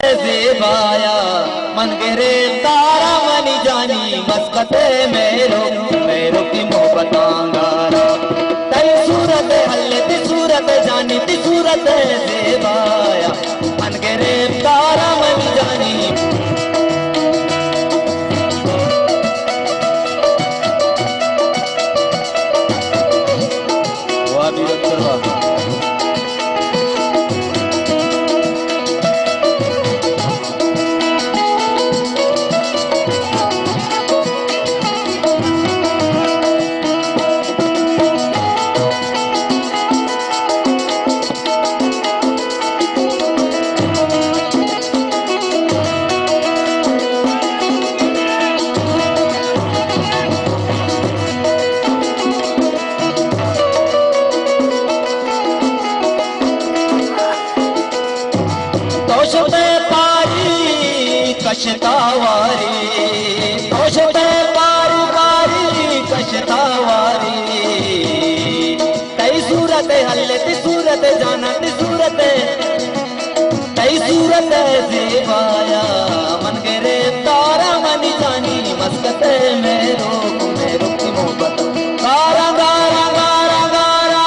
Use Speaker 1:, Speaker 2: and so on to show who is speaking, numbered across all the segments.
Speaker 1: ज़ेबाया मन गिरफ्तारा मनी जानी मस्कते मेरो की मोहब्बत अंगारा तई सूरत हल्ले ती सूरत जानी ती सूरत ज़ेबाया मन गिरफ्तारा मनी जानी वाह भी वाह तोशते पारी कशतावारी तोशते पारी पारी कशतावारी तई सूरत हल्ले ती सूरत जाना ती सूरत तई सूरत ज़ेबाया मन गिरफ्तारा मनी जानी मस्कते मेरो की मोहब्बत गारा गारा गारा गारा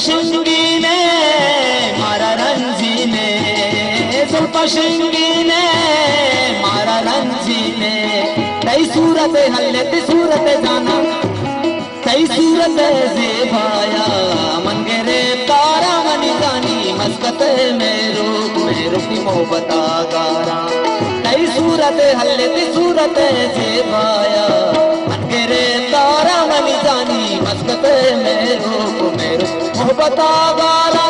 Speaker 1: शिंगी ने मारा रंजी ने जुल्फा शिंगी ने मारा रंजी ने तई सूरत हल्ले ती सूरत जाना तई सूरत ज़ेबाया मन गिरफ्तारा मनी जानी मस्कत मेरो की मोहब्बत गारा तई सूरत हल्ले ती सूरत ज़ेबाया मन गिरफ्तारा मनी जानी मस्कत मेरो मोहब्बत गारा।